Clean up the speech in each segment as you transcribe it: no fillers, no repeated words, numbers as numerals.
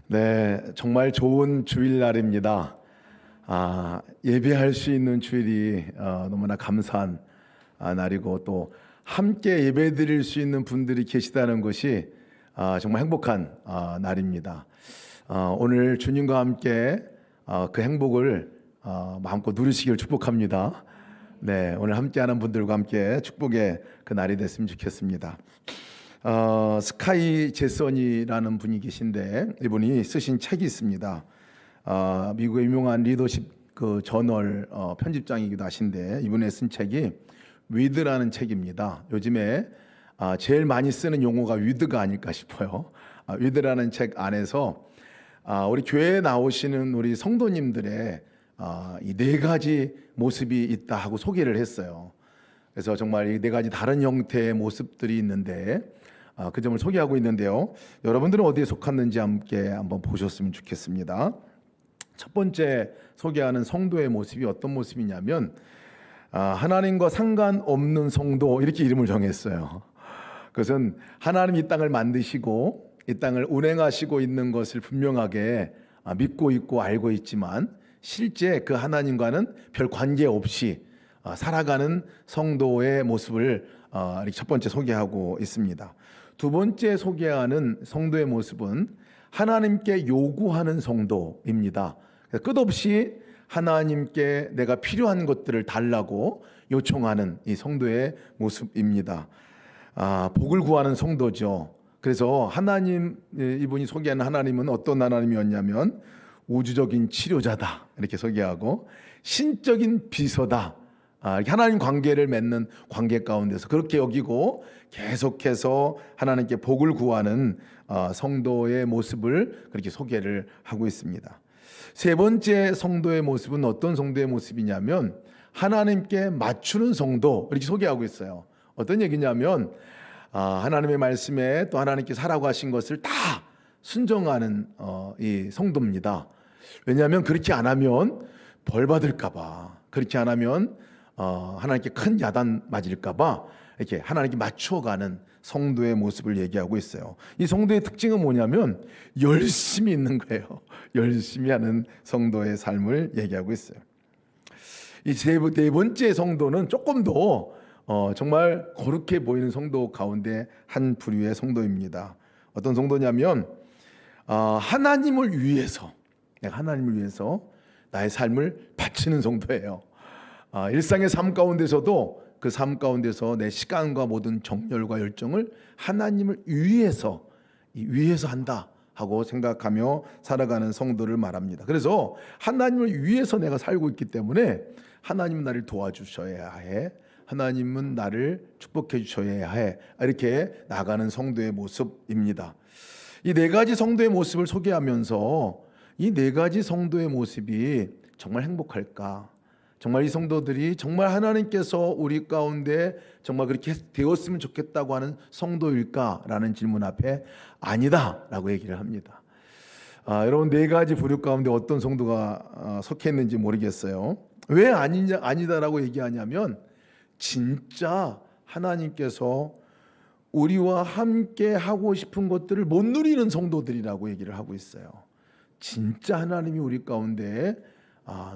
네, 정말 좋은 주일날입니다. 예배할 수 있는 주일이 너무나 감사한 날이고 또 함께 예배드릴 수 있는 분들이 계시다는 것이 정말 행복한 날입니다. 오늘 주님과 함께 그 행복을 마음껏 누리시길 축복합니다. 네, 오늘 함께하는 분들과 함께 축복의 그 날이 됐으면 좋겠습니다. 스카이 제선이라는 분이 계신데 이분이 쓰신 책이 있습니다. 미국의 유명한 리더십 그 저널 편집장이기도 하신데 이분이 쓴 책이 위드라는 책입니다. 요즘에 제일 많이 쓰는 용어가 위드가 아닐까 싶어요. 위드라는 책 안에서 우리 교회에 나오시는 우리 성도님들의 이 네 가지 모습이 있다 하고 소개를 했어요. 그래서 정말 이 네 가지 다른 형태의 모습들이 있는데 그 점을 소개하고 있는데요. 여러분들은 어디에 속하는지 함께 한번 보셨으면 좋겠습니다. 첫 번째 소개하는 성도의 모습이 어떤 모습이냐면 하나님과 상관없는 성도 이렇게 이름을 정했어요. 그것은 하나님 이 땅을 만드시고 이 땅을 운행하시고 있는 것을 분명하게 믿고 있고 알고 있지만 실제 그 하나님과는 별 관계 없이 살아가는 성도의 모습을 이렇게 첫 번째 소개하고 있습니다. 두 번째 소개하는 성도의 모습은 하나님께 요구하는 성도입니다. 끝없이 하나님께 내가 필요한 것들을 달라고 요청하는 이 성도의 모습입니다. 복을 구하는 성도죠. 그래서 하나님, 이분이 소개하는 하나님은 어떤 하나님이었냐면 우주적인 치료자다 이렇게 소개하고 신적인 비서다. 하나님 관계를 맺는 관계 가운데서 그렇게 여기고 계속해서 하나님께 복을 구하는 성도의 모습을 그렇게 소개를 하고 있습니다. 세 번째 성도의 모습은 어떤 성도의 모습이냐면 하나님께 맞추는 성도 이렇게 소개하고 있어요. 어떤 얘기냐면 하나님의 말씀에 또 하나님께 하라고 하신 것을 다 순종하는 이 성도입니다. 왜냐하면 그렇게 안 하면 벌 받을까 봐, 그렇게 안 하면 하나님께 큰 야단 맞을까봐 이렇게 하나님께 맞춰가는 성도의 모습을 얘기하고 있어요. 이 성도의 특징은 뭐냐면 열심히 있는 거예요. 열심히 하는 성도의 삶을 얘기하고 있어요. 이 네 번째 성도는 조금 더 정말 거룩해 보이는 성도 가운데 한 부류의 성도입니다. 어떤 성도냐면 하나님을 위해서, 내가 하나님을 위해서 나의 삶을 바치는 성도예요. 일상의 삶 가운데서도 그 삶 가운데서 내 시간과 모든 정열과 열정을 하나님을 위해서 한다 하고 생각하며 살아가는 성도를 말합니다. 그래서 하나님을 위해서 내가 살고 있기 때문에 하나님은 나를 도와주셔야 해, 하나님은 나를 축복해 주셔야 해, 이렇게 나가는 성도의 모습입니다. 이 네 가지 성도의 모습을 소개하면서 이 네 가지 성도의 모습이 정말 행복할까? 정말 이 성도들이 정말 하나님께서 우리 가운데 정말 그렇게 되었으면 좋겠다고 하는 성도일까라는 질문 앞에 아니다라고 얘기를 합니다. 여러분 네 가지 부류 가운데 어떤 성도가 속해 있는지 모르겠어요. 왜 아니다라고 얘기하냐면 진짜 하나님께서 우리와 함께 하고 싶은 것들을 못 누리는 성도들이라고 얘기를 하고 있어요. 진짜 하나님이 우리 가운데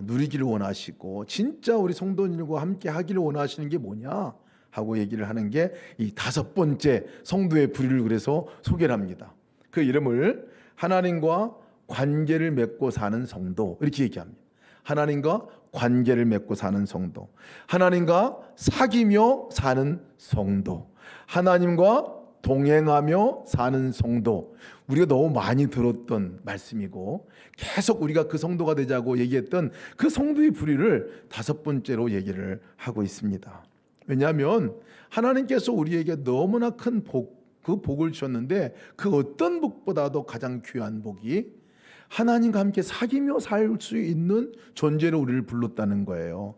누리기를 원하시고 진짜 우리 성도님과 함께 하기를 원하시는 게 뭐냐 하고 얘기를 하는 게 이 다섯 번째 성도의 부류를 그래서 소개를 합니다. 그 이름을 하나님과 관계를 맺고 사는 성도 이렇게 얘기합니다. 하나님과 관계를 맺고 사는 성도, 하나님과 사귀며 사는 성도, 하나님과 동행하며 사는 성도. 우리가 너무 많이 들었던 말씀이고 계속 우리가 그 성도가 되자고 얘기했던 그 성도의 부류를 다섯 번째로 얘기를 하고 있습니다. 왜냐하면 하나님께서 우리에게 너무나 큰 그 복을 주셨는데 그 어떤 복보다도 가장 귀한 복이 하나님과 함께 사귀며 살 수 있는 존재로 우리를 불렀다는 거예요.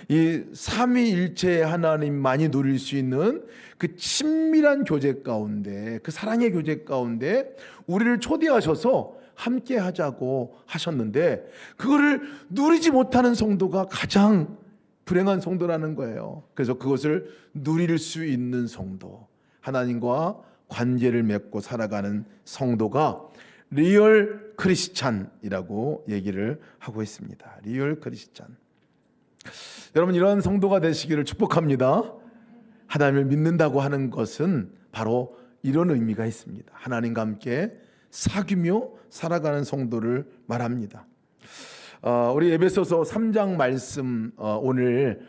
이 삼위일체의 하나님만이 누릴 수 있는 그 친밀한 교제 가운데, 그 사랑의 교제 가운데 우리를 초대하셔서 함께 하자고 하셨는데 그거를 누리지 못하는 성도가 가장 불행한 성도라는 거예요. 그래서 그것을 누릴 수 있는 성도, 하나님과 관계를 맺고 살아가는 성도가 리얼 크리스찬이라고 얘기를 하고 있습니다. 리얼 크리스찬. 여러분, 이러한 성도가 되시기를 축복합니다. 하나님을 믿는다고 하는 것은 바로 이런 의미가 있습니다. 하나님과 함께 사귀며 살아가는 성도를 말합니다. 우리 에베소서 3장 말씀 오늘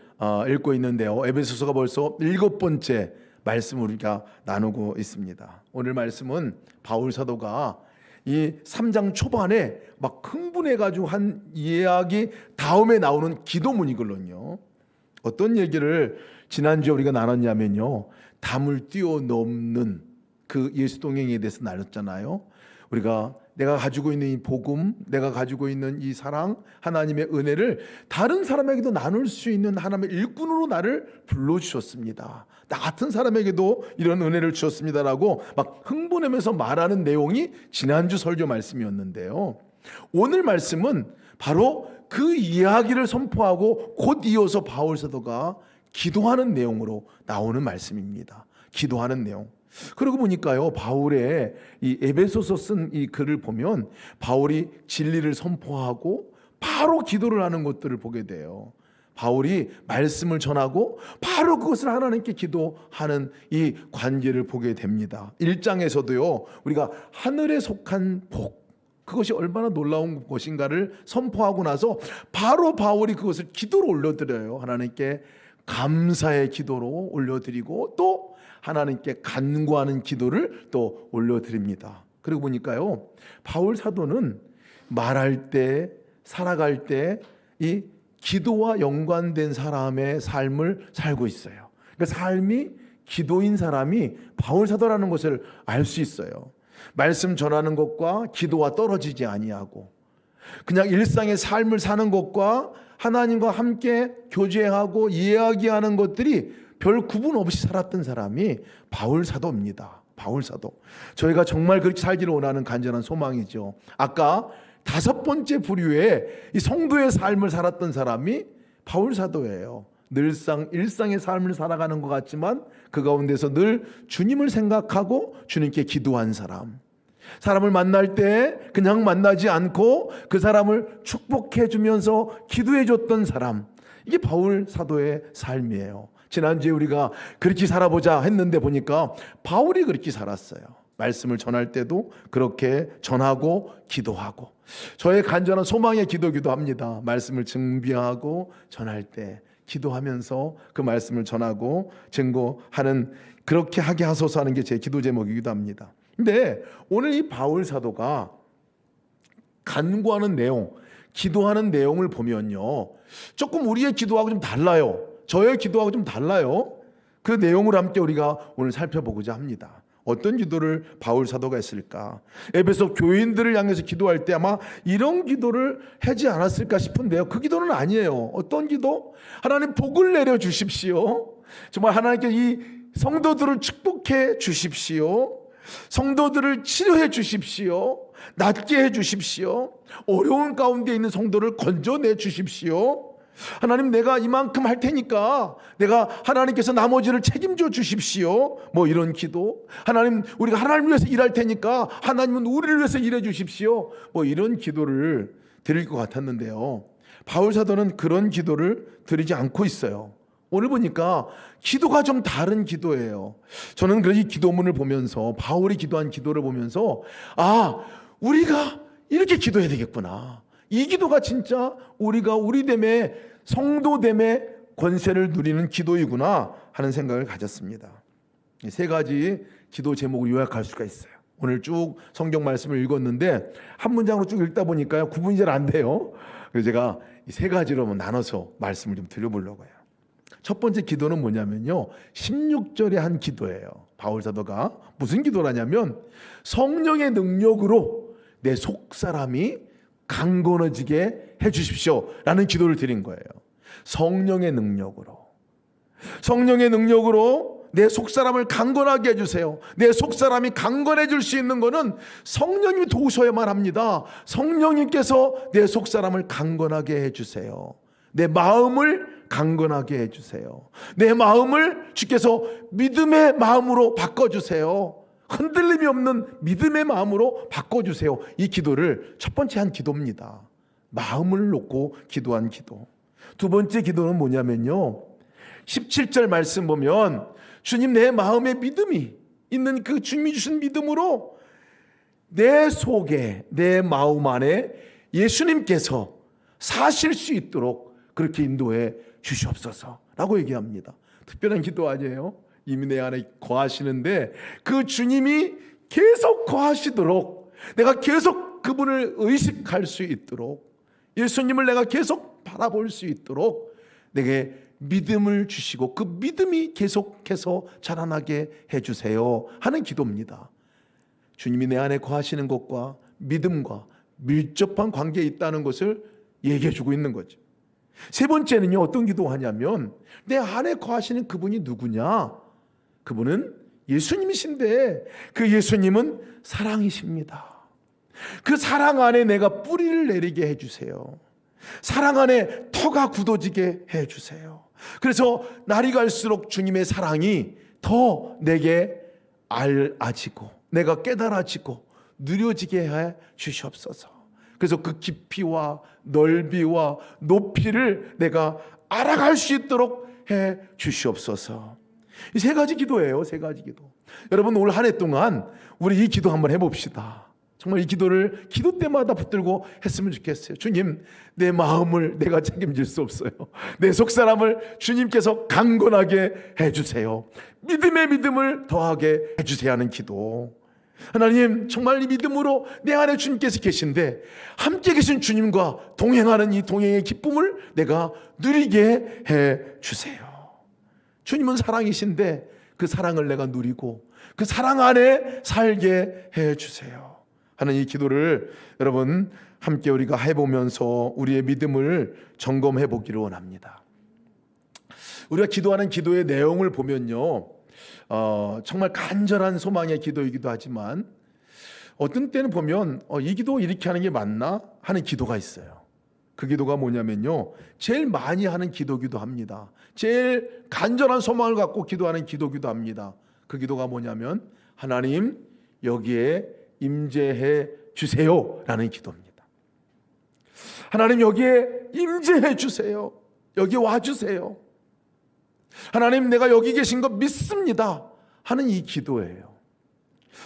읽고 있는데요. 에베소서가 벌써 7번째 말씀을 우리가 나누고 있습니다. 오늘 말씀은 바울 사도가 이 3장 초반에 막 흥분해가지고 한 이야기 다음에 나오는 기도문이거든요. 어떤 얘기를 지난주에 우리가 나눴냐면요, 담을 뛰어넘는 그 예수 동행에 대해서 나눴잖아요. 우리가 내가 가지고 있는 이 복음, 내가 가지고 있는 이 사랑, 하나님의 은혜를 다른 사람에게도 나눌 수 있는 하나님의 일꾼으로 나를 불러주셨습니다. 나 같은 사람에게도 이런 은혜를 주셨습니다라고 막 흥분하면서 말하는 내용이 지난주 설교 말씀이었는데요. 오늘 말씀은 바로 그 이야기를 선포하고 곧 이어서 바울 사도가 기도하는 내용으로 나오는 말씀입니다. 기도하는 내용. 그러고 보니까요, 바울의 이 에베소서 쓴 이 글을 보면 바울이 진리를 선포하고 바로 기도를 하는 것들을 보게 돼요. 바울이 말씀을 전하고 바로 그것을 하나님께 기도하는 이 관계를 보게 됩니다. 1장에서도요, 우리가 하늘에 속한 복, 그것이 얼마나 놀라운 것인가를 선포하고 나서 바로 바울이 그것을 기도로 올려드려요. 하나님께 감사의 기도로 올려드리고 또 하나님께 간구하는 기도를 또 올려드립니다. 그리고 보니까요, 바울 사도는 말할 때, 살아갈 때 이 기도와 연관된 사람의 삶을 살고 있어요. 그러니까 삶이 기도인 사람이 바울 사도라는 것을 알 수 있어요. 말씀 전하는 것과 기도와 떨어지지 아니하고 그냥 일상의 삶을 사는 것과 하나님과 함께 교제하고 이야기하는 것들이 별 구분 없이 살았던 사람이 바울 사도입니다. 바울 사도. 저희가 정말 그렇게 살기를 원하는 간절한 소망이죠. 아까 5번째 부류의 이 성도의 삶을 살았던 사람이 바울 사도예요. 늘상 일상의 삶을 살아가는 것 같지만 그 가운데서 늘 주님을 생각하고 주님께 기도한 사람. 사람을 만날 때 그냥 만나지 않고 그 사람을 축복해 주면서 기도해 줬던 사람. 이게 바울 사도의 삶이에요. 지난주에 우리가 그렇게 살아보자 했는데 보니까 바울이 그렇게 살았어요. 말씀을 전할 때도 그렇게 전하고 기도하고, 저의 간절한 소망의 기도기도 합니다. 말씀을 증비하고 전할 때 기도하면서 그 말씀을 전하고 증거하는, 그렇게 하게 하소서 하는 게 제 기도 제목이기도 합니다. 근데 오늘 이 바울 사도가 간구하는 내용, 기도하는 내용을 보면요, 조금 우리의 기도하고 좀 달라요. 저의 기도하고 좀 달라요. 그 내용을 함께 우리가 오늘 살펴보고자 합니다. 어떤 기도를 바울 사도가 했을까? 에베소 교인들을 향해서 기도할 때 아마 이런 기도를 하지 않았을까 싶은데요. 그 기도는 아니에요. 어떤 기도? 하나님 복을 내려 주십시오. 정말 하나님께 이 성도들을 축복해 주십시오. 성도들을 치료해 주십시오. 낫게 해 주십시오. 어려운 가운데 있는 성도를 건져내 주십시오. 하나님, 내가 이만큼 할 테니까 내가 하나님께서 나머지를 책임져 주십시오. 뭐 이런 기도. 하나님, 우리가 하나님을 위해서 일할 테니까 하나님은 우리를 위해서 일해 주십시오. 뭐 이런 기도를 드릴 것 같았는데요, 바울 사도는 그런 기도를 드리지 않고 있어요. 오늘 보니까 기도가 좀 다른 기도예요. 저는 그래서 이 기도문을 보면서, 바울이 기도한 기도를 보면서, 우리가 이렇게 기도해야 되겠구나. 이 기도가 진짜 우리가 우리됨의, 성도됨의 권세를 누리는 기도이구나 하는 생각을 가졌습니다. 3가지 기도 제목을 요약할 수가 있어요. 오늘 쭉 성경 말씀을 읽었는데 한 문장으로 쭉 읽다 보니까 구분이 잘 안 돼요. 그래서 제가 이 3가지로 나눠서 말씀을 좀 드려보려고 해요. 첫 번째 기도는 뭐냐면요, 16절의 한 기도예요. 바울 사도가 무슨 기도라냐면, 성령의 능력으로 내 속사람이 강건해지게 해 주십시오 라는 기도를 드린 거예요. 성령의 능력으로, 성령의 능력으로 내 속사람을 강건하게 해주세요. 내 속사람이 강건해질 수 있는 것은 성령님이 도우셔야만 합니다. 성령님께서 내 속사람을 강건하게 해주세요. 내 마음을 강건하게 해주세요. 내 마음을 주께서 믿음의 마음으로 바꿔주세요. 흔들림이 없는 믿음의 마음으로 바꿔주세요. 이 기도를 첫 번째 한 기도입니다. 마음을 놓고 기도한 기도. 두 번째 기도는 뭐냐면요, 17절 말씀 보면 주님, 내 마음에 믿음이 있는 그 주님이 주신 믿음으로 내 속에, 내 마음 안에 예수님께서 사실 수 있도록 그렇게 인도해 주시옵소서 라고 얘기합니다. 특별한 기도 아니에요? 이미 내 안에 거하시는데 그 주님이 계속 거하시도록, 내가 계속 그분을 의식할 수 있도록, 예수님을 내가 계속 바라볼 수 있도록 내게 믿음을 주시고 그 믿음이 계속해서 자라나게 해주세요 하는 기도입니다. 주님이 내 안에 거하시는 것과 믿음과 밀접한 관계에 있다는 것을 얘기해 주고 있는 거죠. 세 번째는요, 어떤 기도하냐면 내 안에 거하시는 그분이 누구냐? 그분은 예수님이신데 그 예수님은 사랑이십니다. 그 사랑 안에 내가 뿌리를 내리게 해주세요. 사랑 안에 터가 굳어지게 해주세요. 그래서 날이 갈수록 주님의 사랑이 더 내게 알아지고 내가 깨달아지고 누려지게 해 주시옵소서. 그래서 그 깊이와 넓이와 높이를 내가 알아갈 수 있도록 해 주시옵소서. 이 세 가지 기도예요. 세 가지 기도. 여러분, 올 한 해 동안 우리 이 기도 한번 해봅시다. 정말 이 기도를 기도 때마다 붙들고 했으면 좋겠어요. 주님, 내 마음을 내가 책임질 수 없어요. 내 속사람을 주님께서 강건하게 해주세요. 믿음의 믿음을 더하게 해주세요 하는 기도. 하나님, 정말 이 믿음으로 내 안에 주님께서 계신데 함께 계신 주님과 동행하는 이 동행의 기쁨을 내가 누리게 해주세요. 주님은 사랑이신데 그 사랑을 내가 누리고 그 사랑 안에 살게 해주세요 하는 이 기도를 여러분 함께 우리가 해보면서 우리의 믿음을 점검해 보기를 원합니다. 우리가 기도하는 기도의 내용을 보면요, 정말 간절한 소망의 기도이기도 하지만 어떤 때는 보면 이 기도 이렇게 하는 게 맞나 하는 기도가 있어요. 그 기도가 뭐냐면요, 제일 많이 하는 기도기도 합니다. 제일 간절한 소망을 갖고 기도하는 기도기도 합니다. 그 기도가 뭐냐면 하나님 여기에 임재해 주세요 라는 기도입니다. 하나님 여기에 임재해 주세요. 여기 와주세요. 하나님 내가 여기 계신 거 믿습니다 하는 이 기도예요.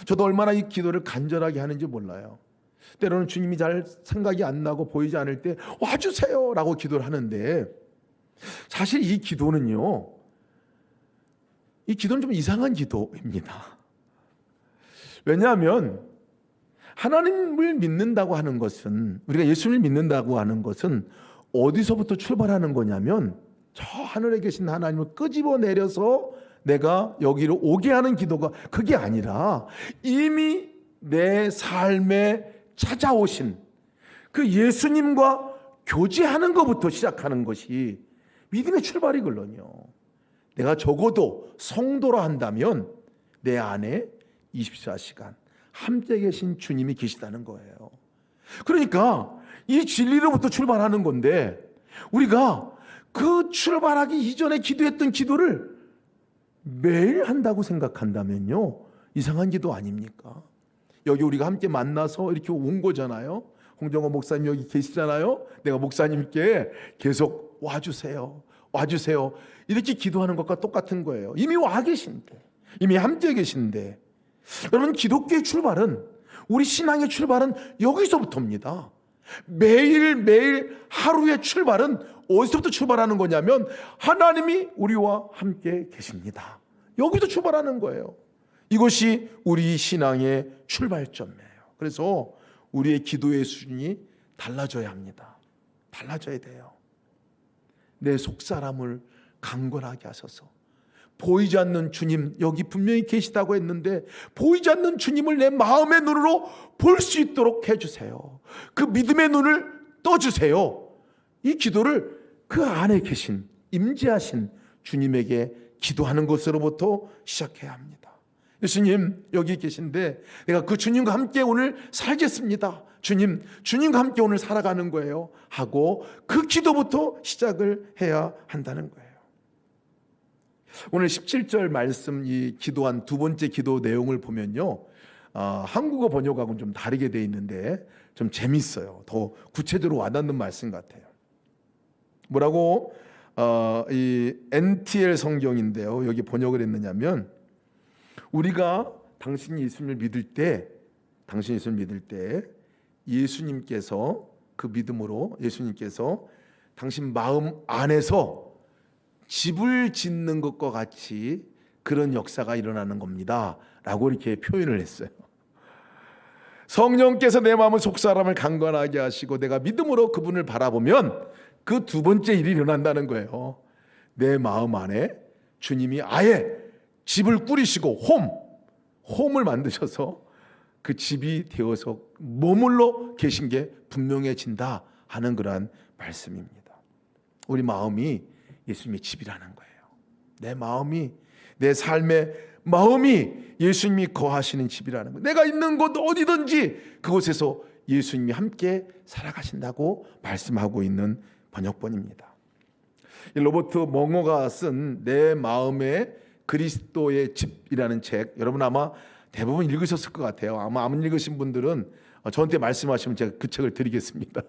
저도 얼마나 이 기도를 간절하게 하는지 몰라요. 때로는 주님이 잘 생각이 안 나고 보이지 않을 때 와주세요 라고 기도를 하는데, 사실 이 기도는 좀 이상한 기도입니다. 왜냐하면 하나님을 믿는다고 하는 것은, 우리가 예수님을 믿는다고 하는 것은 어디서부터 출발하는 거냐면 저 하늘에 계신 하나님을 끄집어내려서 내가 여기로 오게 하는 기도가 그게 아니라 이미 내 삶에 찾아오신 그 예수님과 교제하는 것부터 시작하는 것이 믿음의 출발이거든요. 내가 적어도 성도라 한다면 내 안에 24시간 함께 계신 주님이 계시다는 거예요. 그러니까 이 진리로부터 출발하는 건데 우리가 그 출발하기 이전에 기도했던 기도를 매일 한다고 생각한다면요, 이상한 기도 아닙니까? 여기 우리가 함께 만나서 이렇게 온 거잖아요. 홍정호 목사님 여기 계시잖아요. 내가 목사님께 계속 와주세요, 와주세요 이렇게 기도하는 것과 똑같은 거예요. 이미 와 계신데, 이미 함께 계신데. 여러분, 기독교의 출발은, 우리 신앙의 출발은 여기서부터입니다. 매일매일 하루의 출발은 어디서부터 출발하는 거냐면 하나님이 우리와 함께 계십니다. 여기서 출발하는 거예요. 이것이 우리 신앙의 출발점이에요. 그래서 우리의 기도의 수준이 달라져야 합니다. 달라져야 돼요. 내 속사람을 강건하게 하소서. 보이지 않는 주님, 여기 분명히 계시다고 했는데 보이지 않는 주님을 내 마음의 눈으로 볼 수 있도록 해주세요. 그 믿음의 눈을 떠주세요. 이 기도를 그 안에 계신 임재하신 주님에게 기도하는 것으로부터 시작해야 합니다. 예수님 여기 계신데 내가 그 주님과 함께 오늘 살겠습니다. 주님과 함께 오늘 살아가는 거예요 하고 그 기도부터 시작을 해야 한다는 거예요. 오늘 17절 말씀 이 기도한 두 번째 기도 내용을 보면요, 한국어 번역하고는 좀 다르게 돼 있는데 좀 재밌어요. 더 구체적으로 와닿는 말씀 같아요. 뭐라고 이 NTL 성경인데요, 여기 번역을 했느냐면, 우리가 당신이 예수님을 믿을 때, 예수님께서 그 믿음으로 예수님께서 당신 마음 안에서 집을 짓는 것과 같이 그런 역사가 일어나는 겁니다 라고 이렇게 표현을 했어요. 성령께서 내 마음을 속사람을 강건하게 하시고 내가 믿음으로 그분을 바라보면 그 두 번째 일이 일어난다는 거예요. 내 마음 안에 주님이 아예 집을 꾸리시고 홈을 만드셔서 그 집이 되어서 머물러 계신 게 분명해진다 하는 그러한 말씀입니다. 우리 마음이 예수님의 집이라는 거예요. 내 마음이, 내 삶의 마음이 예수님이 거하시는 집이라는 거예요. 내가 있는 곳 어디든지 그곳에서 예수님이 함께 살아가신다고 말씀하고 있는 번역본입니다. 로버트 멍어가 쓴 내 마음의 그리스도의 집이라는 책, 여러분 아마 대부분 읽으셨을 것 같아요. 아마 안 읽으신 분들은 저한테 말씀하시면 제가 그 책을 드리겠습니다.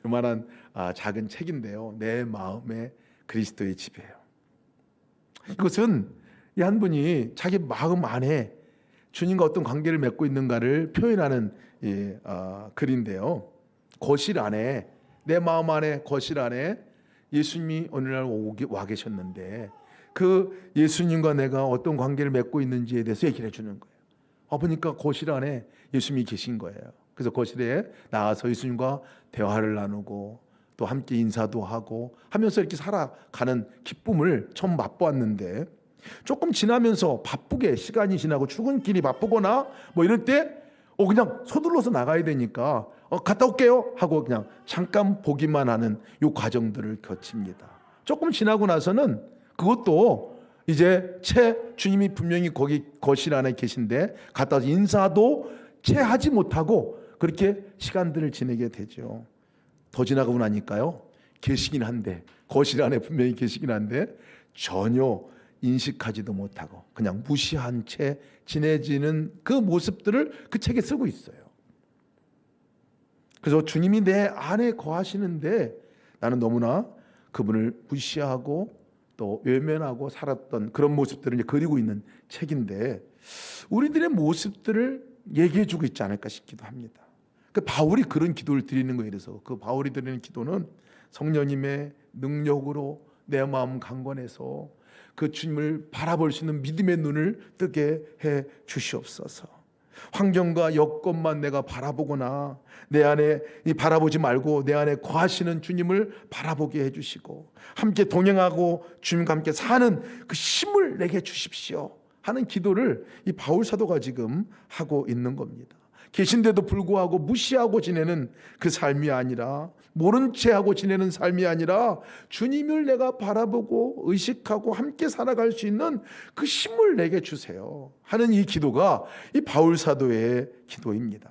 이만한 작은 책인데요, 내 마음의 그리스도의 집이에요. 이것은 이 한 분이 자기 마음 안에 주님과 어떤 관계를 맺고 있는가를 표현하는 글인데요, 거실 안에, 내 마음 안에 거실 안에 예수님이 어느 날 와 계셨는데 그 예수님과 내가 어떤 관계를 맺고 있는지에 대해서 얘기를 해주는 거예요. 보니까 거실 안에 예수님이 계신 거예요. 그래서 거실에 나와서 예수님과 대화를 나누고 또 함께 인사도 하고 하면서 이렇게 살아가는 기쁨을 처음 맛보았는데, 조금 지나면서 바쁘게 시간이 지나고 출근길이 바쁘거나 뭐 이럴 때 그냥 서둘러서 나가야 되니까 갔다 올게요 하고 그냥 잠깐 보기만 하는 이 과정들을 거칩니다. 조금 지나고 나서는 그것도 이제 주님이 분명히 거기 거실 안에 계신데 갔다 와서 인사도 하지 못하고 그렇게 시간들을 지내게 되죠. 더 지나가고 나니까요, 계시긴 한데, 거실 안에 분명히 계시긴 한데 전혀 인식하지도 못하고 그냥 무시한 채 지내지는 그 모습들을 그 책에 쓰고 있어요. 그래서 주님이 내 안에 거하시는데 나는 너무나 그분을 무시하고 또 외면하고 살았던 그런 모습들을 이제 그리고 있는 책인데, 우리들의 모습들을 얘기해주고 있지 않을까 싶기도 합니다. 그 바울이 그런 기도를 드리는 거예요. 그래서 그 바울이 드리는 기도는 성령님의 능력으로 내 마음 강건해서 그 주님을 바라볼 수 있는 믿음의 눈을 뜨게 해 주시옵소서. 환경과 여건만 내가 바라보거나 내 안에 바라보지 말고 내 안에 거하시는 주님을 바라보게 해주시고 함께 동행하고 주님과 함께 사는 그 힘을 내게 주십시오 하는 기도를 이 바울 사도가 지금 하고 있는 겁니다. 계신데도 불구하고 무시하고 지내는 그 삶이 아니라, 모른 채 하고 지내는 삶이 아니라 주님을 내가 바라보고 의식하고 함께 살아갈 수 있는 그 힘을 내게 주세요 하는 이 기도가 이 바울 사도의 기도입니다.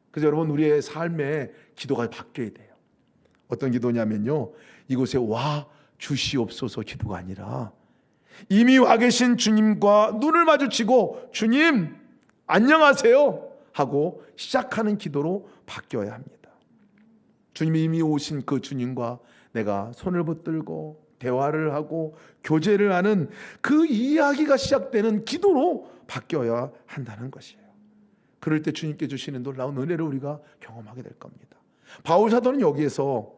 그래서 여러분, 우리의 삶의 기도가 바뀌어야 돼요. 어떤 기도냐면요, 이곳에 와 주시옵소서 기도가 아니라 이미 와 계신 주님과 눈을 마주치고 주님 안녕하세요 하고 시작하는 기도로 바뀌어야 합니다. 주님이 이미 오신 그 주님과 내가 손을 붙들고 대화를 하고 교제를 하는 그 이야기가 시작되는 기도로 바뀌어야 한다는 것이에요. 그럴 때 주님께 주시는 놀라운 은혜를 우리가 경험하게 될 겁니다. 바울 사도는 여기에서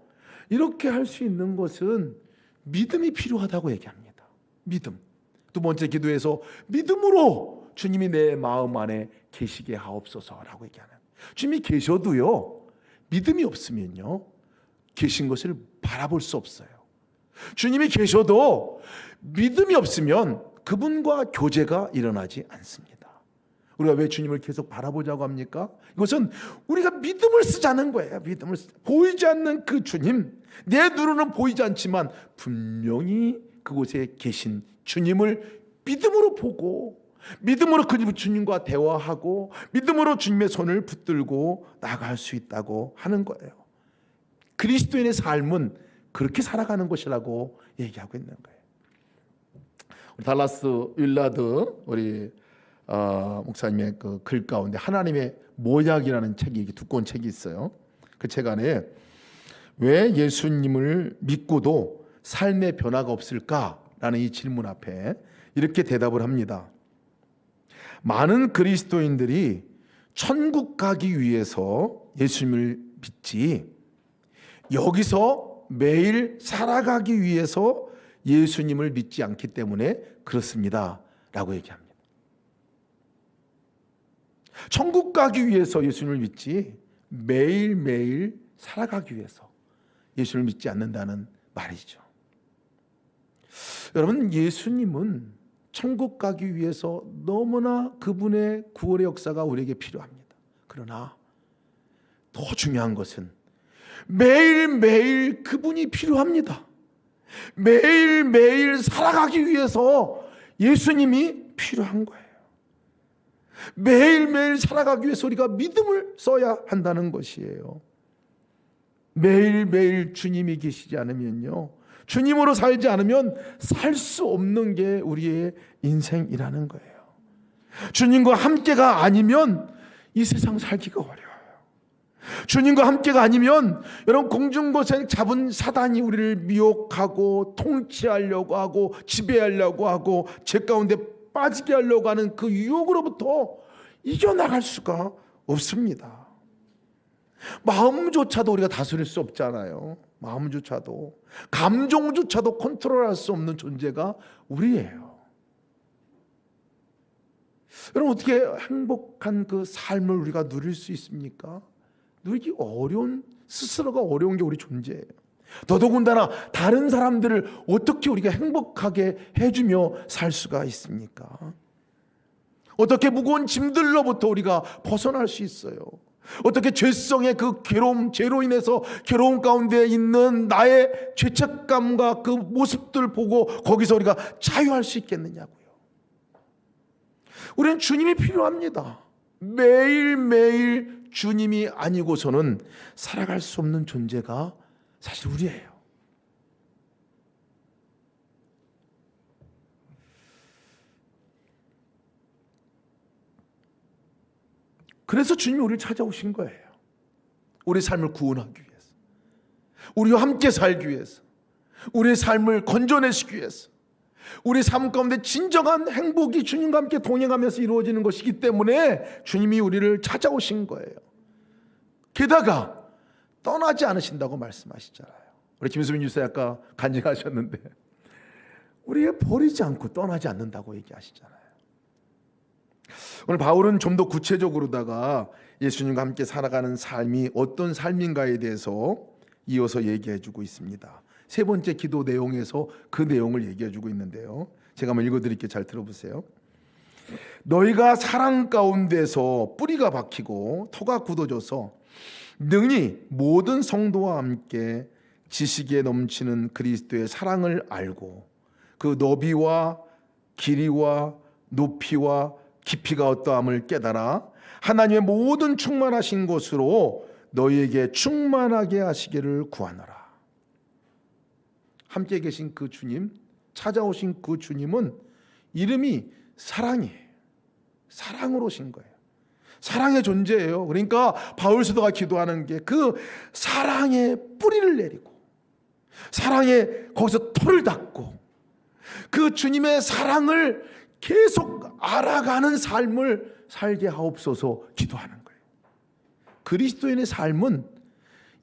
이렇게 할 수 있는 것은 믿음이 필요하다고 얘기합니다. 믿음. 두 번째 기도에서 믿음으로 주님이 내 마음 안에 계시게 하옵소서라고 얘기하는, 주님이 계셔도요, 믿음이 없으면요 계신 것을 바라볼 수 없어요. 주님이 계셔도 믿음이 없으면 그분과 교제가 일어나지 않습니다. 우리가 왜 주님을 계속 바라보자고 합니까? 이것은 우리가 믿음을 쓰자는 거예요. 보이지 않는 그 주님, 내 눈으로는 보이지 않지만 분명히 그곳에 계신 주님을 믿음으로 보고 믿음으로 그 주님과 대화하고 믿음으로 주님의 손을 붙들고 나갈 수 있다고 하는 거예요. 그리스도인의 삶은 그렇게 살아가는 것이라고 얘기하고 있는 거예요. 달라스 윌라드 우리 목사님의 그 글 가운데 하나님의 모약이라는 책이 두꺼운 책이 있어요. 그 책 안에 왜 예수님을 믿고도 삶의 변화가 없을까라는 이 질문 앞에 이렇게 대답을 합니다. 많은 그리스도인들이 천국 가기 위해서 예수님을 믿지 여기서 매일 살아가기 위해서 예수님을 믿지 않기 때문에 그렇습니다 라고 얘기합니다. 천국 가기 위해서 예수님을 믿지 매일매일 살아가기 위해서 예수님을 믿지 않는다는 말이죠. 여러분, 예수님은 천국 가기 위해서 너무나 그분의 구원의 역사가 우리에게 필요합니다. 그러나 더 중요한 것은 매일매일 그분이 필요합니다. 매일매일 살아가기 위해서 예수님이 필요한 거예요. 매일매일 살아가기 위해서 우리가 믿음을 써야 한다는 것이에요. 매일매일 주님이 계시지 않으면요, 주님으로 살지 않으면 살 수 없는 게 우리의 인생이라는 거예요. 주님과 함께가 아니면 이 세상 살기가 어려워요. 주님과 함께가 아니면 여러분, 공중고생 잡은 사단이 우리를 미혹하고 통치하려고 하고 지배하려고 하고 죄 가운데 빠지게 하려고 하는 그 유혹으로부터 이겨나갈 수가 없습니다. 마음조차도 우리가 다스릴 수 없잖아요. 마음조차도, 감정조차도 컨트롤할 수 없는 존재가 우리예요. 여러분, 어떻게 행복한 그 삶을 우리가 누릴 수 있습니까? 누리기 어려운, 스스로가 어려운 게 우리 존재예요. 더더군다나 다른 사람들을 어떻게 우리가 행복하게 해주며 살 수가 있습니까? 어떻게 무거운 짐들로부터 우리가 벗어날 수 있어요? 어떻게 죄성의 그 괴로움, 죄로 인해서 괴로움 가운데 있는 나의 죄책감과 그 모습들 보고 거기서 우리가 자유할 수 있겠느냐고요. 우리는 주님이 필요합니다. 매일매일 주님이 아니고서는 살아갈 수 없는 존재가 사실 우리예요. 그래서 주님이 우리를 찾아오신 거예요. 우리의 삶을 구원하기 위해서, 우리와 함께 살기 위해서, 우리의 삶을 건져내시기 위해서, 우리 삶 가운데 진정한 행복이 주님과 함께 동행하면서 이루어지는 것이기 때문에 주님이 우리를 찾아오신 거예요. 게다가 떠나지 않으신다고 말씀하시잖아요. 우리 김수민 유사 아까 간증하셨는데 우리가 버리지 않고 떠나지 않는다고 얘기하시잖아요. 오늘 바울은 좀 더 구체적으로다가 예수님과 함께 살아가는 삶이 어떤 삶인가에 대해서 이어서 얘기해 주고 있습니다. 세 번째 기도 내용에서 그 내용을 얘기해 주고 있는데요, 제가 한번 읽어드릴게요. 잘 들어보세요. 너희가 사랑 가운데서 뿌리가 박히고 터가 굳어져서 능히 모든 성도와 함께 지식에 넘치는 그리스도의 사랑을 알고 그 너비와 길이와 높이와 깊이가 어떠함을 깨달아 하나님의 모든 충만하신 것으로 너희에게 충만하게 하시기를 구하노라. 함께 계신 그 주님, 찾아오신 그 주님은 이름이 사랑이에요. 사랑으로 오신 거예요. 사랑의 존재예요. 그러니까 바울 사도가 기도하는 게 그 사랑의 뿌리를 내리고 사랑의 거기서 터를 닫고 그 주님의 사랑을 계속 알아가는 삶을 살게 하옵소서 기도하는 거예요. 그리스도인의 삶은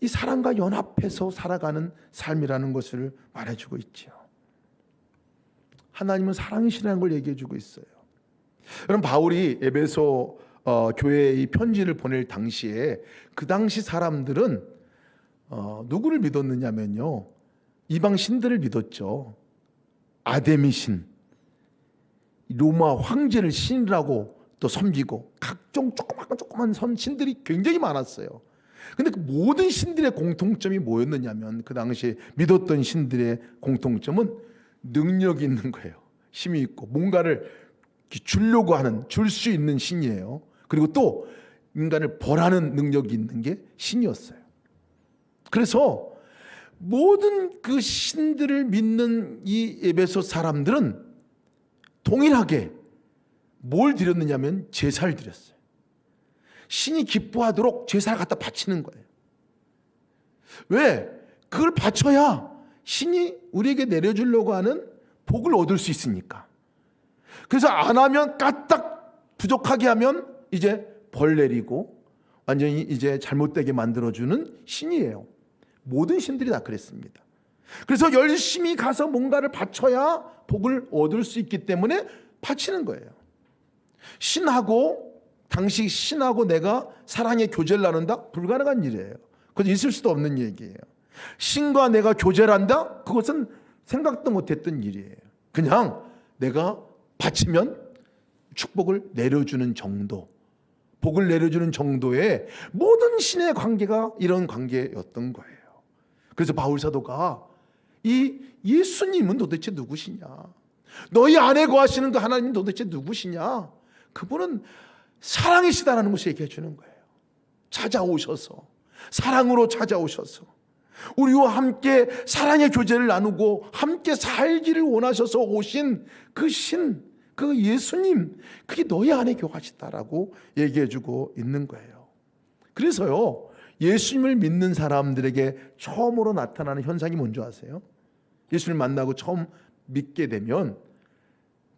이 사랑과 연합해서 살아가는 삶이라는 것을 말해주고 있죠. 하나님은 사랑이시라는 걸 얘기해주고 있어요. 여러분, 바울이 에베소 교회에 이 편지를 보낼 당시에 그 당시 사람들은 누구를 믿었느냐면요, 이방 신들을 믿었죠. 아데미 신, 로마 황제를 신이라고 또 섬기고 각종 조그만 신들이 굉장히 많았어요. 근데 그 모든 신들의 공통점이 뭐였느냐면 그 당시에 믿었던 신들의 공통점은 능력이 있는 거예요. 힘이 있고 뭔가를 주려고 하는, 줄 수 있는 신이에요. 그리고 또 인간을 벌하는 능력이 있는 게 신이었어요. 그래서 모든 그 신들을 믿는 이 에베소 사람들은 동일하게 뭘 드렸느냐면 제사를 드렸어요. 신이 기뻐하도록 제사를 갖다 바치는 거예요. 왜? 그걸 바쳐야 신이 우리에게 내려주려고 하는 복을 얻을 수 있으니까. 그래서 안 하면 까딱 부족하게 하면 이제 벌 내리고 완전히 이제 잘못되게 만들어주는 신이에요. 모든 신들이 다 그랬습니다. 그래서 열심히 가서 뭔가를 바쳐야 복을 얻을 수 있기 때문에 바치는 거예요. 당시 신하고 내가 사랑의 교제를 나눈다? 불가능한 일이에요. 그건 있을 수도 없는 얘기예요. 신과 내가 교제를 한다? 그것은 생각도 못했던 일이에요. 그냥 내가 바치면 축복을 내려주는 정도, 복을 내려주는 정도의 모든 신의 관계가 이런 관계였던 거예요. 그래서 바울 사도가 이 예수님은 도대체 누구시냐? 너희 안에 거하시는 그 하나님은 도대체 누구시냐? 그분은 사랑이시다라는 것을 얘기해 주는 거예요. 찾아오셔서, 사랑으로 찾아오셔서 우리와 함께 사랑의 교제를 나누고 함께 살기를 원하셔서 오신 그 신, 그 예수님, 그게 너희 안에 거하시다라고 얘기해 주고 있는 거예요. 그래서요, 예수님을 믿는 사람들에게 처음으로 나타나는 현상이 뭔지 아세요? 예수님을 만나고 처음 믿게 되면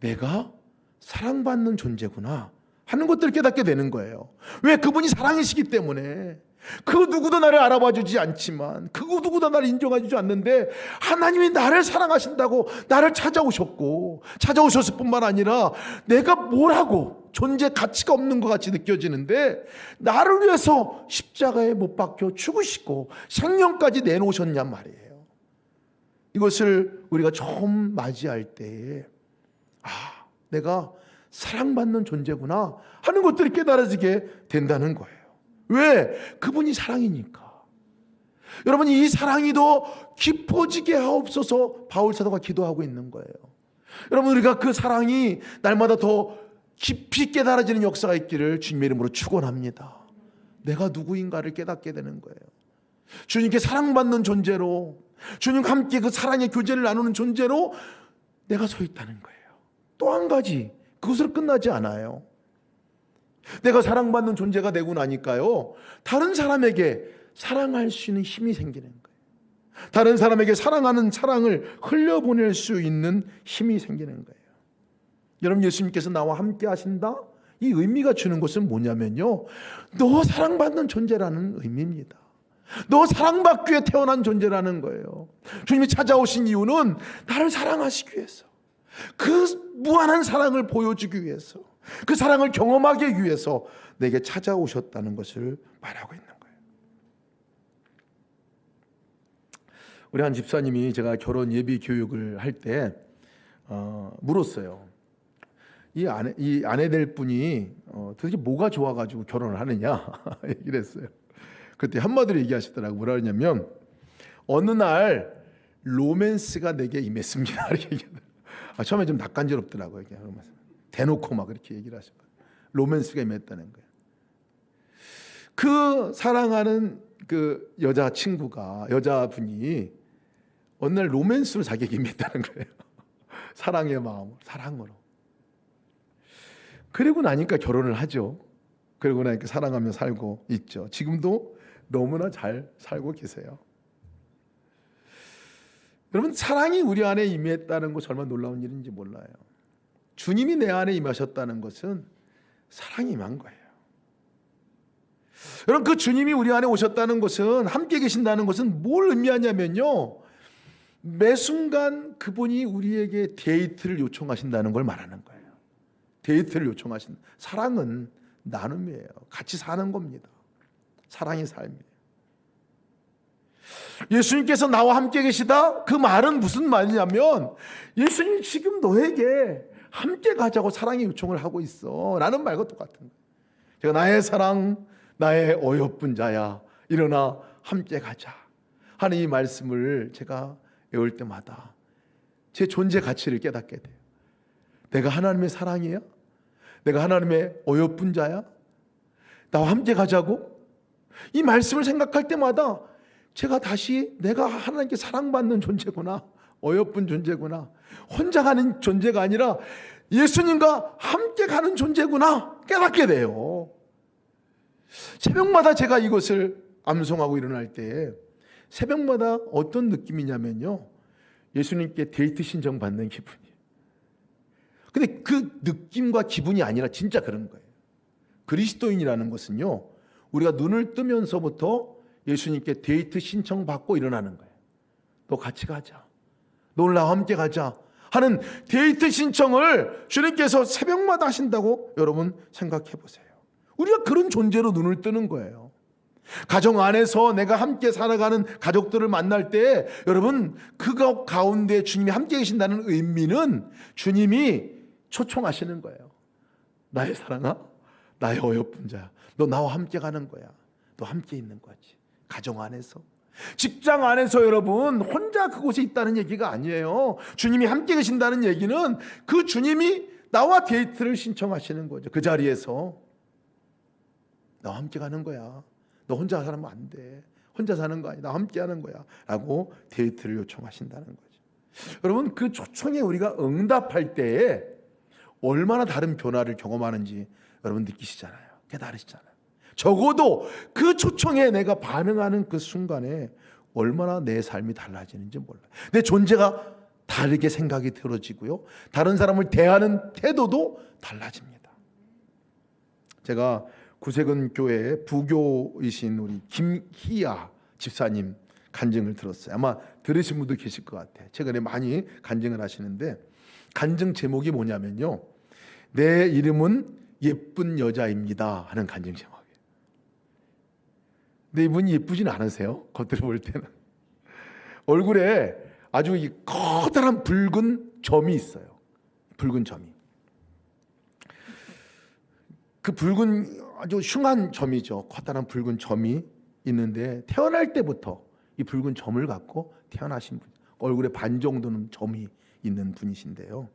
내가 사랑받는 존재구나 하는 것들을 깨닫게 되는 거예요. 왜? 그분이 사랑이시기 때문에. 그 누구도 나를 알아봐 주지 않지만, 그 누구도 나를 인정해 주지 않는데 하나님이 나를 사랑하신다고 나를 찾아오셨고, 찾아오셨을 뿐만 아니라 내가 뭐라고 존재 가치가 없는 것 같이 느껴지는데 나를 위해서 십자가에 못 박혀 죽으시고 생명까지 내놓으셨냔 말이에요. 이것을 우리가 처음 맞이할 때에 내가 사랑받는 존재구나 하는 것들이 깨달아지게 된다는 거예요. 왜? 그분이 사랑이니까. 여러분, 이 사랑이 더 깊어지게 하옵소서 바울 사도가 기도하고 있는 거예요. 여러분, 우리가 그 사랑이 날마다 더 깊이 깨달아지는 역사가 있기를 주님의 이름으로 축원합니다. 내가 누구인가를 깨닫게 되는 거예요. 주님께 사랑받는 존재로, 주님과 함께 그 사랑의 교제를 나누는 존재로 내가 서 있다는 거예요. 또 한 가지, 그것으로 끝나지 않아요. 내가 사랑받는 존재가 되고 나니까요, 다른 사람에게 사랑할 수 있는 힘이 생기는 거예요. 다른 사람에게 사랑하는 사랑을 흘려보낼 수 있는 힘이 생기는 거예요. 여러분, 예수님께서 나와 함께 하신다? 이 의미가 주는 것은 뭐냐면요, 너 사랑받는 존재라는 의미입니다. 너 사랑받기 위해 태어난 존재라는 거예요. 주님이 찾아오신 이유는 나를 사랑하시기 위해서, 그 무한한 사랑을 보여주기 위해서, 그 사랑을 경험하기 위해서 내게 찾아오셨다는 것을 말하고 있는 거예요. 우리 한 집사님이 제가 결혼 예비 교육을 할 때 물었어요. 이 아내 될 분이 도대체 뭐가 좋아가지고 결혼을 하느냐 얘기를 했어요. 그때 한마디로 얘기하시더라고요. 뭐라 그러냐면, 어느 날 로맨스가 내게 임했습니다 이렇게 얘기하더라고요. 처음에 좀 낯간지럽더라고요. 대놓고 막 그렇게 얘기를 하시고, 로맨스가 임했다는 거예요. 그 사랑하는 그 여자분이 어느 날 로맨스로 자기에게 임했다는 거예요. 사랑의 마음으로, 사랑으로. 그리고 나니까 결혼을 하죠. 그리고 나니까 사랑하며 살고 있죠. 지금도 너무나 잘 살고 계세요. 여러분, 사랑이 우리 안에 임했다는 것이 얼마나 놀라운 일인지 몰라요. 주님이 내 안에 임하셨다는 것은 사랑이 임한 거예요. 여러분, 그 주님이 우리 안에 오셨다는 것은, 함께 계신다는 것은 뭘 의미하냐면요, 매 순간 그분이 우리에게 데이트를 요청하신다는 걸 말하는 거예요. 데이트를 요청하신, 사랑은 나눔이에요. 같이 사는 겁니다. 사랑의 삶이에요. 예수님께서 나와 함께 계시다? 그 말은 무슨 말이냐면, 예수님이 지금 너에게 함께 가자고 사랑의 요청을 하고 있어 라는 말과 똑같은 거예요. 제가 나의 사랑, 나의 어여쁜 자야, 일어나 함께 가자 하는 이 말씀을 제가 외울 때마다 제 존재 가치를 깨닫게 돼요. 내가 하나님의 사랑이야? 내가 하나님의 어여쁜 자야? 나와 함께 가자고? 이 말씀을 생각할 때마다 제가 다시 내가 하나님께 사랑받는 존재구나, 어여쁜 존재구나, 혼자 가는 존재가 아니라 예수님과 함께 가는 존재구나 깨닫게 돼요. 새벽마다 제가 이것을 암송하고 일어날 때 새벽마다 어떤 느낌이냐면요, 예수님께 데이트 신청 받는 기분이에요. 근데 그 느낌과 기분이 아니라 진짜 그런 거예요. 그리스도인이라는 것은요, 우리가 눈을 뜨면서부터 예수님께 데이트 신청 받고 일어나는 거예요. 너 같이 가자, 너 오늘 나와 함께 가자 하는 데이트 신청을 주님께서 새벽마다 하신다고 여러분 생각해 보세요. 우리가 그런 존재로 눈을 뜨는 거예요. 가정 안에서 내가 함께 살아가는 가족들을 만날 때 여러분 그 가운데 주님이 함께 계신다는 의미는 주님이 초청하시는 거예요. 나의 사랑아, 나의 어여쁜 자야, 너 나와 함께 가는 거야. 너 함께 있는 거지. 가정 안에서, 직장 안에서 여러분 혼자 그곳에 있다는 얘기가 아니에요. 주님이 함께 계신다는 얘기는 그 주님이 나와 데이트를 신청하시는 거죠. 그 자리에서 나와 함께 가는 거야. 너 혼자 살면 안 돼. 혼자 사는 거 아니야. 나와 함께 하는 거야 라고 데이트를 요청하신다는 거죠. 여러분 그 초청에 우리가 응답할 때에 얼마나 다른 변화를 경험하는지 여러분 느끼시잖아요. 깨달으시잖아요. 적어도 그 초청에 내가 반응하는 그 순간에 얼마나 내 삶이 달라지는지 몰라요. 내 존재가 다르게 생각이 들어지고요, 다른 사람을 대하는 태도도 달라집니다. 제가 구세근 교회 부교이신 우리 김희아 집사님 간증을 들었어요. 아마 들으신 분도 계실 것 같아요. 최근에 많이 간증을 하시는데 간증 제목이 뭐냐면요, 내 이름은 예쁜 여자입니다 하는 간증 제목이에요. 근데 이분이 예쁘진 않으세요. 겉으로 볼 때는 얼굴에 아주 이 커다란 붉은 점이 있어요. 붉은 점이. 그 붉은 아주 흉한 점이죠. 커다란 붉은 점이 있는데 태어날 때부터 이 붉은 점을 갖고 태어나신 분, 얼굴에 반 정도는 점이 있는 분이신데요.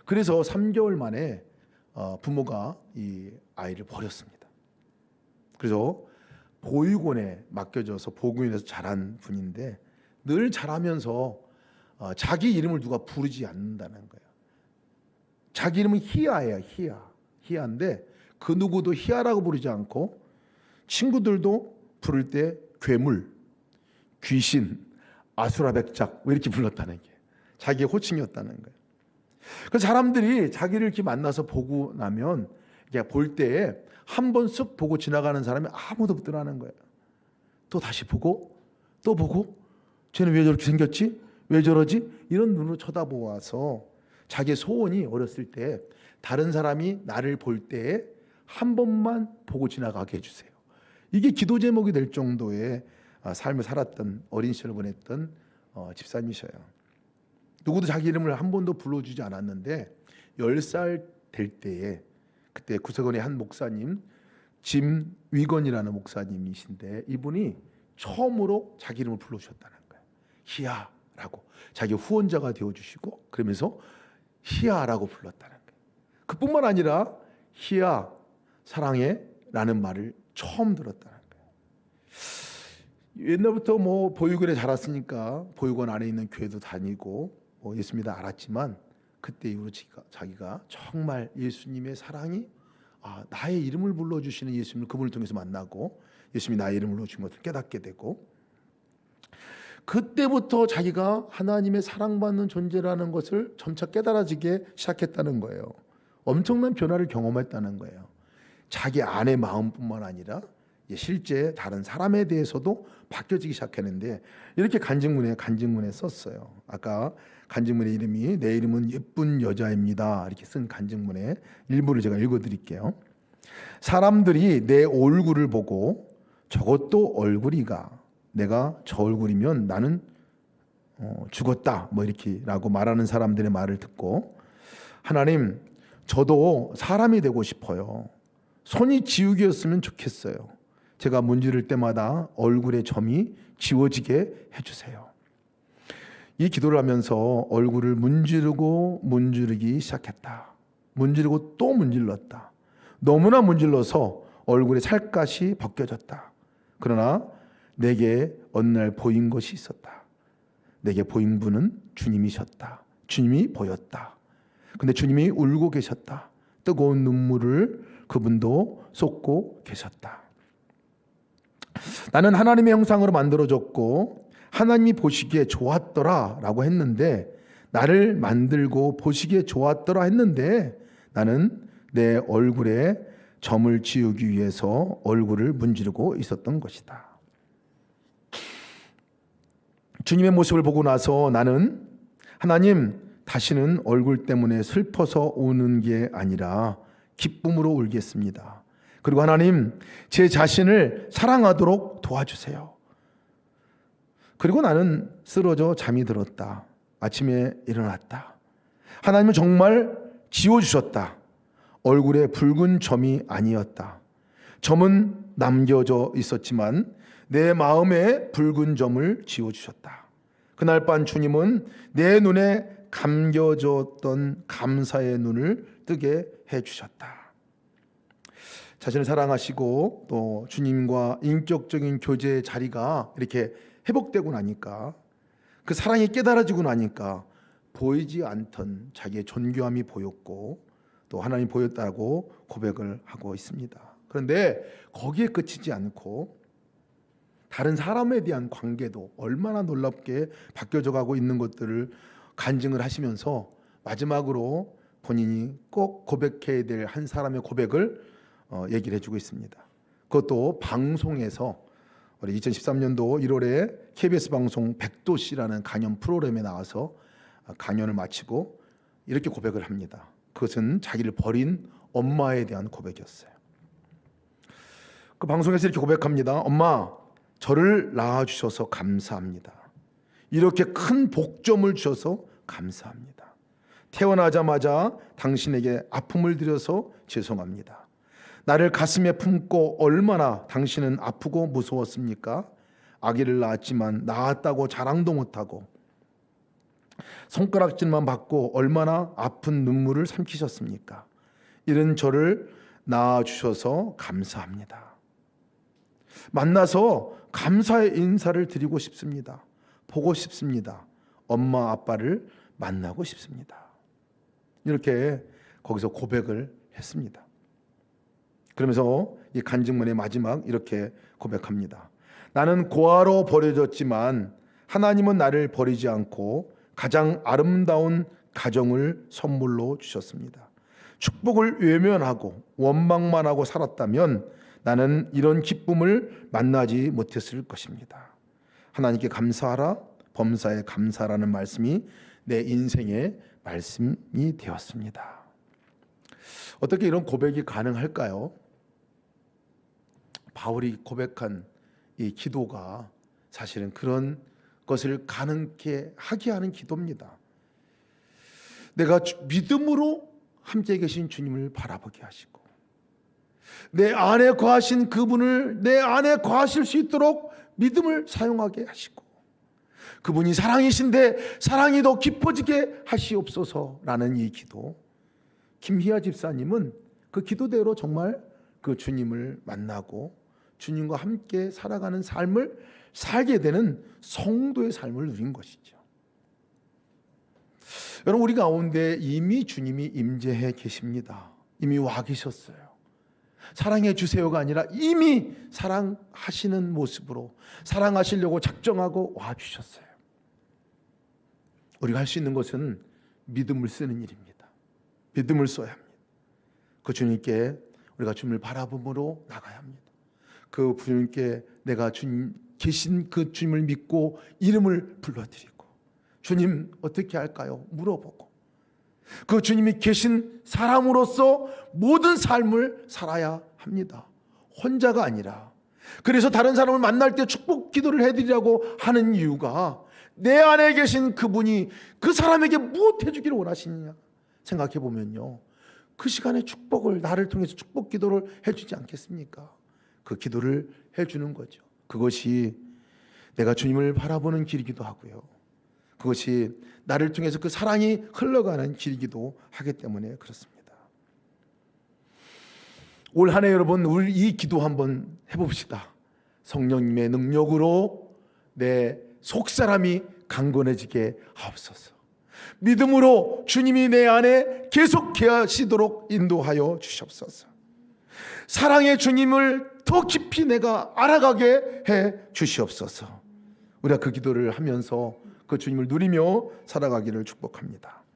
그래서 3개월 만에 부모가 이 아이를 버렸습니다. 그래서 보육원에 맡겨져서 보육원에서 자란 분인데 늘 자라면서 자기 이름을 누가 부르지 않는다는 거예요. 자기 이름은 희아예요. 희아인데 그 누구도 희아라고 부르지 않고 친구들도 부를 때 괴물, 귀신, 아수라백작 왜 이렇게 불렀다는 게 자기의 호칭이었다는 거예요. 그래서 사람들이 자기를 이렇게 만나서 보고 나면 볼 때에 한 번 쓱 보고 지나가는 사람이 아무도 없더라는 거예요. 또 다시 보고 또 보고, 쟤는 왜 저렇게 생겼지? 왜 저러지? 이런 눈으로 쳐다보아서 자기의 소원이 어렸을 때 다른 사람이 나를 볼 때에 한 번만 보고 지나가게 해주세요. 이게 기도 제목이 될 정도의 삶을 살았던, 어린 시절을 보냈던 집사님이셔요. 누구도 자기 이름을 한 번도 불러주지 않았는데 10살 될 때에 그때 구세건의 한 목사님, 짐위건이라는 목사님이신데 이분이 처음으로 자기 이름을 불러주셨다는 거예요. 희아라고 자기 후원자가 되어주시고 그러면서 희아라고 불렀다는 거예요. 그뿐만 아니라 희아 사랑해 라는 말을 처음 들었다는 거예요. 옛날부터 보육원에 자랐으니까 보육원 안에 있는 교회도 다니고 예수 믿어 알았지만 그때 이후로 자기가 정말 예수님의 사랑이 나의 이름을 불러주시는 예수님을 그분을 통해서 만나고 예수님이 나의 이름을 불러주신 것을 깨닫게 되고 그때부터 자기가 하나님의 사랑받는 존재라는 것을 점차 깨달아지게 시작했다는 거예요. 엄청난 변화를 경험했다는 거예요. 자기 안의 마음뿐만 아니라 실제 다른 사람에 대해서도 바뀌어지기 시작했는데 이렇게 간증문에 썼어요. 아까 간증문의 이름이 내 이름은 예쁜 여자입니다 이렇게 쓴 간증문의 일부를 제가 읽어드릴게요. 사람들이 내 얼굴을 보고 저것도 얼굴이가, 내가 저 얼굴이면 나는 죽었다 이렇게라고 말하는 사람들의 말을 듣고 하나님, 저도 사람이 되고 싶어요. 손이 지우개였으면 좋겠어요. 제가 문지를 때마다 얼굴의 점이 지워지게 해주세요. 이 기도를 하면서 얼굴을 문지르기 시작했다. 문지르고 또 문질렀다. 너무나 문질러서 얼굴의 살갗이 벗겨졌다. 그러나 내게 어느 날 보인 것이 있었다. 내게 보인 분은 주님이셨다. 주님이 보였다. 근데 주님이 울고 계셨다. 뜨거운 눈물을 그분도 쏟고 계셨다. 나는 하나님의 형상으로 만들어졌고 하나님이 보시기에 좋았더라 라고 했는데, 나를 만들고 보시기에 좋았더라 했는데 나는 내 얼굴에 점을 지우기 위해서 얼굴을 문지르고 있었던 것이다. 주님의 모습을 보고 나서 나는 하나님, 다시는 얼굴 때문에 슬퍼서 우는 게 아니라 기쁨으로 울겠습니다. 그리고 하나님, 제 자신을 사랑하도록 도와주세요. 그리고 나는 쓰러져 잠이 들었다. 아침에 일어났다. 하나님은 정말 지워주셨다. 얼굴에 붉은 점이 아니었다. 점은 남겨져 있었지만 내 마음에 붉은 점을 지워주셨다. 그날 밤 주님은 내 눈에 감겨졌던 감사의 눈을 뜨게 해주셨다. 자신을 사랑하시고 또 주님과 인격적인 교제의 자리가 이렇게 회복되고 나니까, 그 사랑이 깨달아지고 나니까 보이지 않던 자기의 존귀함이 보였고 또 하나님이 보였다고 고백을 하고 있습니다. 그런데 거기에 그치지 않고 다른 사람에 대한 관계도 얼마나 놀랍게 바뀌어져 가고 있는 것들을 간증을 하시면서 마지막으로 본인이 꼭 고백해야 될 한 사람의 고백을 얘기를 해주고 있습니다. 그것도 방송에서 우리 2013년도 1월에 KBS 방송 백도씨라는 강연 프로그램에 나와서 강연을 마치고 이렇게 고백을 합니다. 그것은 자기를 버린 엄마에 대한 고백이었어요. 그 방송에서 이렇게 고백합니다. 엄마, 저를 낳아주셔서 감사합니다. 이렇게 큰 복점을 주셔서 감사합니다. 태어나자마자 당신에게 아픔을 드려서 죄송합니다. 나를 가슴에 품고 얼마나 당신은 아프고 무서웠습니까? 아기를 낳았지만 낳았다고 자랑도 못하고 손가락질만 받고 얼마나 아픈 눈물을 삼키셨습니까? 이런 저를 낳아주셔서 감사합니다. 만나서 감사의 인사를 드리고 싶습니다. 보고 싶습니다. 엄마 아빠를 만나고 싶습니다. 이렇게 거기서 고백을 했습니다. 그러면서 이 간증문의 마지막 이렇게 고백합니다. 나는 고아로 버려졌지만 하나님은 나를 버리지 않고 가장 아름다운 가정을 선물로 주셨습니다. 축복을 외면하고 원망만 하고 살았다면 나는 이런 기쁨을 만나지 못했을 것입니다. 하나님께 감사하라, 범사에 감사라는 말씀이 내 인생의 말씀이 되었습니다. 어떻게 이런 고백이 가능할까요? 바울이 고백한 이 기도가 사실은 그런 것을 가능케 하게 하는 기도입니다. 내가 믿음으로 함께 계신 주님을 바라보게 하시고 내 안에 거하신 그분을 내 안에 거하실 수 있도록 믿음을 사용하게 하시고 그분이 사랑이신데 사랑이 더 깊어지게 하시옵소서라는 이 기도. 김희아 집사님은 그 기도대로 정말 그 주님을 만나고 주님과 함께 살아가는 삶을 살게 되는 성도의 삶을 누린 것이죠. 여러분, 우리 가운데 이미 주님이 임재해 계십니다. 이미 와 계셨어요. 사랑해 주세요가 아니라 이미 사랑하시는 모습으로 사랑하시려고 작정하고 와 주셨어요. 우리가 할 수 있는 것은 믿음을 쓰는 일입니다. 믿음을 써야 합니다. 그 주님께 우리가 주님을 바라봄으로 나가야 합니다. 그 주님께 내가 주님 계신 그 주님을 믿고 이름을 불러드리고 주님 어떻게 할까요? 물어보고 그 주님이 계신 사람으로서 모든 삶을 살아야 합니다. 혼자가 아니라. 그래서 다른 사람을 만날 때 축복 기도를 해드리라고 하는 이유가 내 안에 계신 그분이 그 사람에게 무엇 해주기를 원하시느냐 생각해 보면요, 그 시간에 축복을 나를 통해서 축복 기도를 해주지 않겠습니까? 그 기도를 해주는 거죠. 그것이 내가 주님을 바라보는 길이기도 하고요, 그것이 나를 통해서 그 사랑이 흘러가는 길이기도 하기 때문에 그렇습니다. 올 한 해 여러분, 우리 이 기도 한번 해봅시다. 성령님의 능력으로 내 속사람이 강건해지게 하옵소서. 믿음으로 주님이 내 안에 계속해 하시도록 인도하여 주시옵소서. 사랑의 주님을 더 깊이 내가 알아가게 해 주시옵소서. 우리가 그 기도를 하면서 그 주님을 누리며 살아가기를 축복합니다.